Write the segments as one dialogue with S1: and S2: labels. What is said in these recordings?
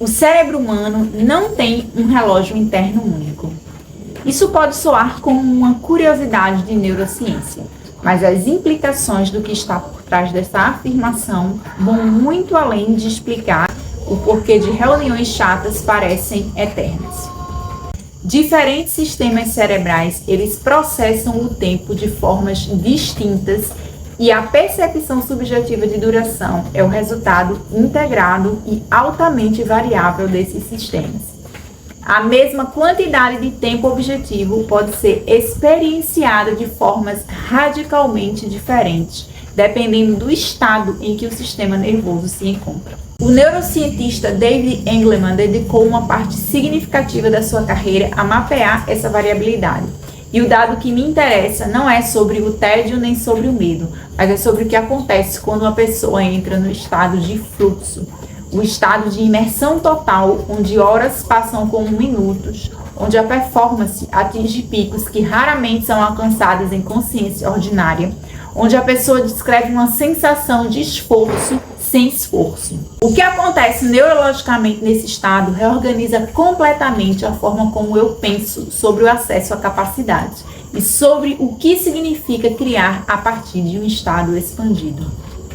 S1: O cérebro humano não tem um relógio interno único. Isso pode soar como uma curiosidade de neurociência, mas as implicações do que está por trás dessa afirmação vão muito além de explicar o porquê de reuniões chatas parecem eternas. Diferentes sistemas cerebrais, eles processam o tempo de formas distintas e a percepção subjetiva de duração é o resultado integrado e altamente variável desses sistemas. A mesma quantidade de tempo objetivo pode ser experienciada de formas radicalmente diferentes, dependendo do estado em que o sistema nervoso se encontra. O neurocientista David Engelman dedicou uma parte significativa da sua carreira a mapear essa variabilidade. E o dado que me interessa não é sobre o tédio nem sobre o medo, mas é sobre o que acontece quando uma pessoa entra no estado de fluxo, o estado de imersão total, onde horas passam como minutos, onde a performance atinge picos que raramente são alcançados em consciência ordinária, onde a pessoa descreve uma sensação de esforço sem esforço. O que acontece neurologicamente nesse estado reorganiza completamente a forma como eu penso sobre o acesso à capacidade e sobre o que significa criar a partir de um estado expandido.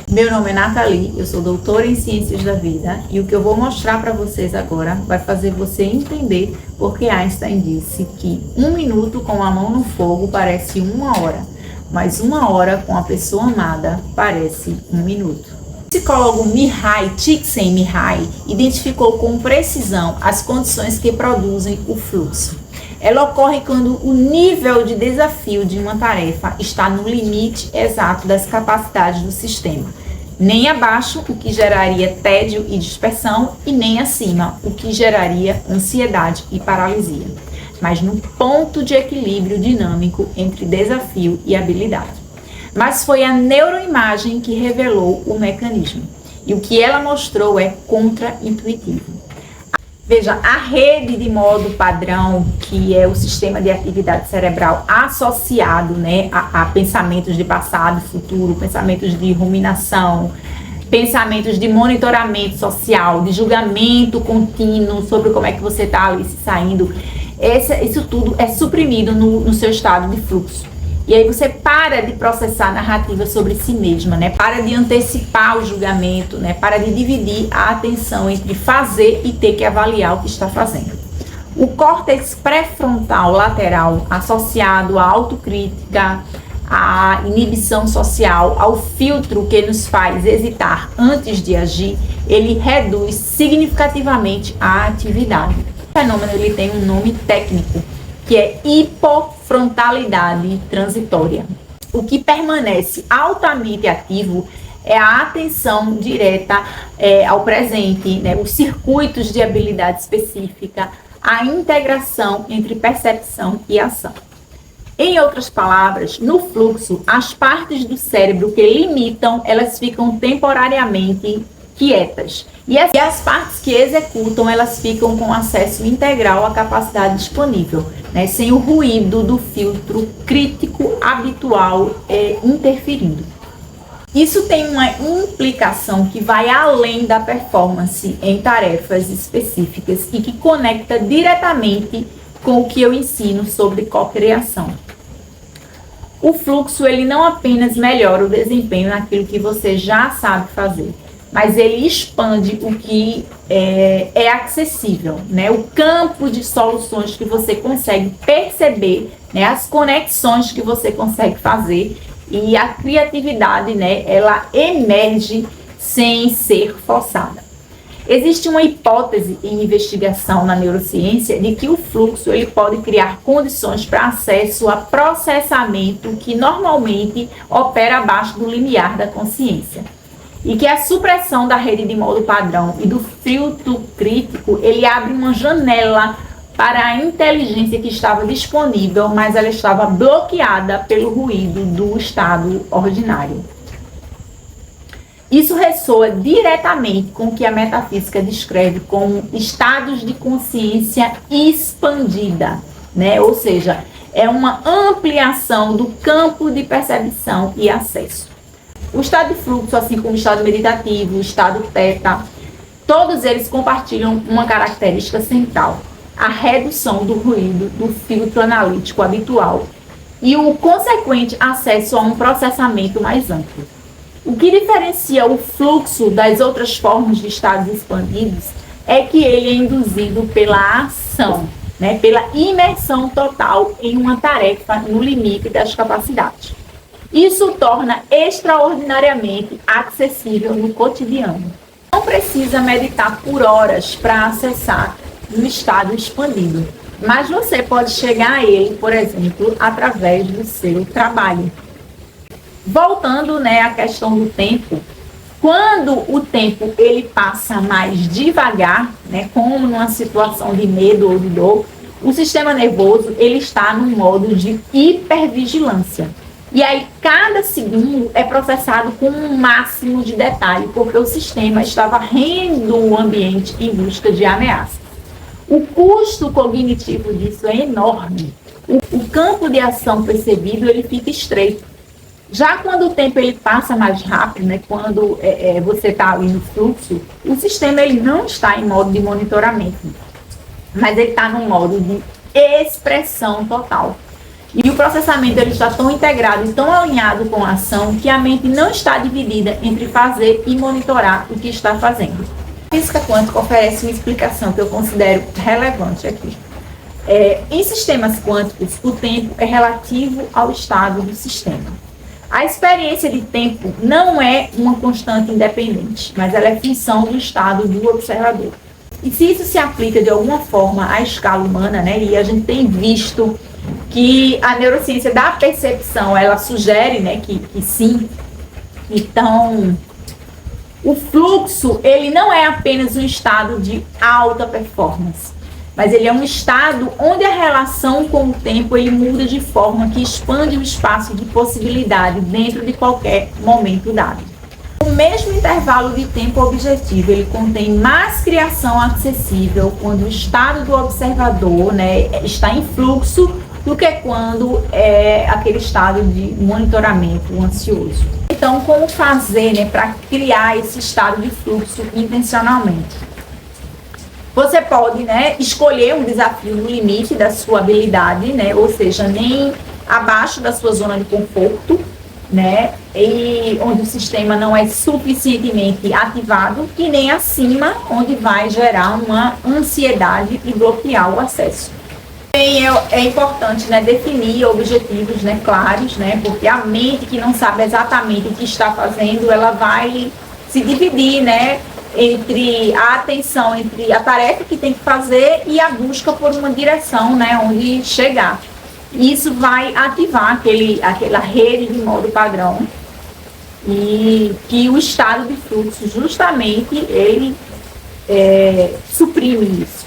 S1: Meu nome é Nathalie, eu sou doutora em Ciências da Vida e o que eu vou mostrar para vocês agora vai fazer você entender porque Einstein disse que 1 minuto com a mão no fogo parece 1 hora, mas 1 hora com a pessoa amada parece 1 minuto. O psicólogo Mihai Csikszentmihalyi identificou com precisão as condições que produzem o fluxo. Ela ocorre quando o nível de desafio de uma tarefa está no limite exato das capacidades do sistema. Nem abaixo, o que geraria tédio e dispersão, e nem acima, o que geraria ansiedade e paralisia. Mas no ponto de equilíbrio dinâmico entre desafio e habilidade. Mas foi a neuroimagem que revelou o mecanismo. E o que ela mostrou é contra-intuitivo. Veja, a rede de modo padrão, que é o sistema de atividade cerebral associado, né, a pensamentos de passado e futuro, pensamentos de ruminação, pensamentos de monitoramento social, de julgamento contínuo sobre como é que você está ali se saindo, isso tudo é suprimido no seu estado de fluxo. E aí você para de processar narrativa sobre si mesma, né? Para de antecipar o julgamento, né? Para de dividir a atenção entre fazer e ter que avaliar o que está fazendo. O córtex pré-frontal lateral, associado à autocrítica, à inibição social, ao filtro que nos faz hesitar antes de agir, ele reduz significativamente a atividade. O fenômeno ele tem um nome técnico, que é hipofrontalidade transitória. O que permanece altamente ativo é a atenção direta ao presente, né? Os circuitos de habilidade específica, a integração entre percepção e ação. Em outras palavras, no fluxo, as partes do cérebro que limitam, elas ficam temporariamente quietas. E as partes que executam, elas ficam com acesso integral à capacidade disponível, né, sem o ruído do filtro crítico habitual interferindo. Isso tem uma implicação que vai além da performance em tarefas específicas e que conecta diretamente com o que eu ensino sobre cocriação. O fluxo, ele não apenas melhora o desempenho naquilo que você já sabe fazer, mas ele expande o que é acessível, né? O campo de soluções que você consegue perceber, né? As conexões que você consegue fazer e a criatividade, né? Ela emerge sem ser forçada. Existe uma hipótese em investigação na neurociência de que o fluxo ele pode criar condições para acesso a processamento que normalmente opera abaixo do limiar da consciência. E que a supressão da rede de modo padrão e do filtro crítico, ele abre uma janela para a inteligência que estava disponível, mas ela estava bloqueada pelo ruído do estado ordinário. Isso ressoa diretamente com o que a metafísica descreve como estados de consciência expandida, né? Ou seja, é uma ampliação do campo de percepção e acesso. O estado de fluxo, assim como o estado meditativo, o estado teta, Todos eles compartilham uma característica central: a redução do ruído do filtro analítico habitual e o consequente acesso a um processamento mais amplo. O que diferencia o fluxo das outras formas de estados expandidos é que ele é induzido pela ação, né, pela imersão total em uma tarefa no limite das capacidades. Isso o torna extraordinariamente acessível no cotidiano. Não precisa meditar por horas para acessar um estado expandido, mas você pode chegar a ele, por exemplo, através do seu trabalho. Voltando, né, à questão do tempo, quando o tempo ele passa mais devagar, né, como numa situação de medo ou de dor, o sistema nervoso ele está no modo de hipervigilância. E aí, cada segundo é processado com um máximo de detalhe, porque o sistema está varrendo o ambiente em busca de ameaças. O custo cognitivo disso é enorme. O campo de ação percebido ele fica estreito. Já quando o tempo ele passa mais rápido, né, quando você está ali no fluxo, o sistema ele não está em modo de monitoramento, mas ele está no modo de expressão total. E o processamento ele está tão integrado e tão alinhado com a ação que a mente não está dividida entre fazer e monitorar o que está fazendo. A física quântica oferece uma explicação que eu considero relevante aqui. Em sistemas quânticos, o tempo é relativo ao estado do sistema. A experiência de tempo não é uma constante independente, mas ela é função do estado do observador. E se isso se aplica de alguma forma à escala humana, né, e a gente tem visto que a neurociência da percepção, ela sugere, né, que sim. Então, o fluxo, ele não é apenas um estado de alta performance, mas ele é um estado onde a relação com o tempo, ele muda de forma que expande o espaço de possibilidade dentro de qualquer momento dado. O mesmo intervalo de tempo objetivo, ele contém mais criação acessível quando o estado do observador, né, está em fluxo, do que quando é aquele estado de monitoramento ansioso. Então, como fazer, né, para criar esse estado de fluxo intencionalmente? Você pode, né, escolher um desafio no limite da sua habilidade, né, ou seja, nem abaixo da sua zona de conforto, né, e onde o sistema não é suficientemente ativado, e nem acima, onde vai gerar uma ansiedade e bloquear o acesso. É importante, né, definir objetivos, né, claros, né, porque a mente que não sabe exatamente o que está fazendo, ela vai se dividir, né, entre a atenção, entre a tarefa que tem que fazer e a busca por uma direção, né, onde chegar. Isso vai ativar aquela rede de modo padrão e que o estado de fluxo, justamente, ele suprime isso,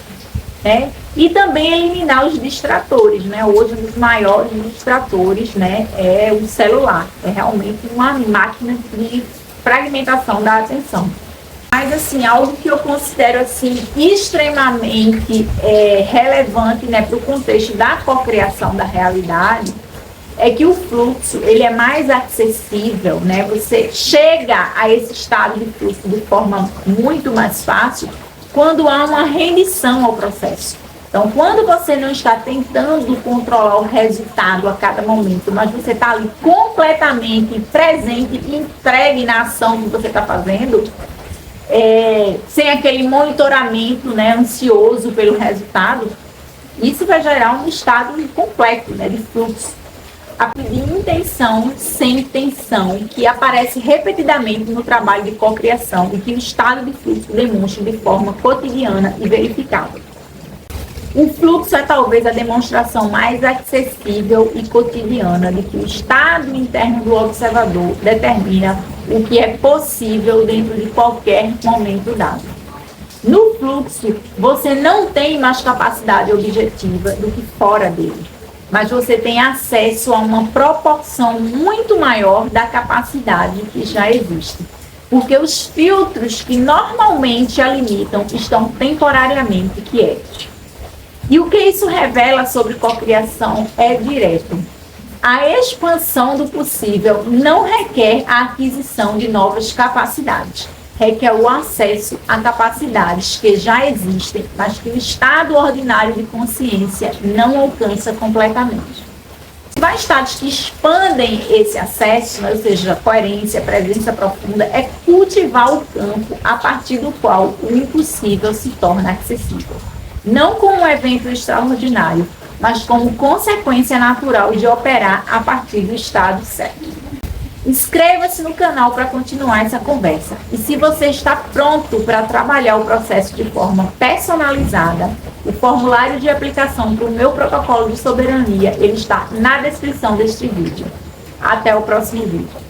S1: né? E também eliminar os distratores, né? Hoje, um dos maiores distratores, né, é o celular. É realmente uma máquina de fragmentação da atenção. Mas, assim, algo que eu considero, assim, extremamente relevante, né, para o contexto da cocriação da realidade, é que o fluxo, ele é mais acessível, né? Você chega a esse estado de fluxo de forma muito mais fácil quando há uma rendição ao processo. Então, quando você não está tentando controlar o resultado a cada momento, mas você está ali completamente presente e entregue na ação que você está fazendo, sem aquele monitoramento, né, ansioso pelo resultado, isso vai gerar um estado completo, né, de fluxo. A de intenção sem tensão, que aparece repetidamente no trabalho de cocriação e que o estado de fluxo demonstra de forma cotidiana e verificável. O fluxo é talvez a demonstração mais acessível e cotidiana de que o estado interno do observador determina o que é possível dentro de qualquer momento dado. No fluxo, você não tem mais capacidade objetiva do que fora dele, mas você tem acesso a uma proporção muito maior da capacidade que já existe, porque os filtros que normalmente a limitam estão temporariamente quietos. E o que isso revela sobre cocriação é direto. A expansão do possível não requer a aquisição de novas capacidades, requer o acesso a capacidades que já existem, mas que o estado ordinário de consciência não alcança completamente. Para estados que expandem esse acesso, né, ou seja, coerência, presença profunda, é cultivar o campo a partir do qual o impossível se torna acessível. Não como um evento extraordinário, mas como consequência natural de operar a partir do estado certo. Inscreva-se no canal para continuar essa conversa. E se você está pronto para trabalhar o processo de forma personalizada, o formulário de aplicação para o meu protocolo de soberania, ele está na descrição deste vídeo. Até o próximo vídeo.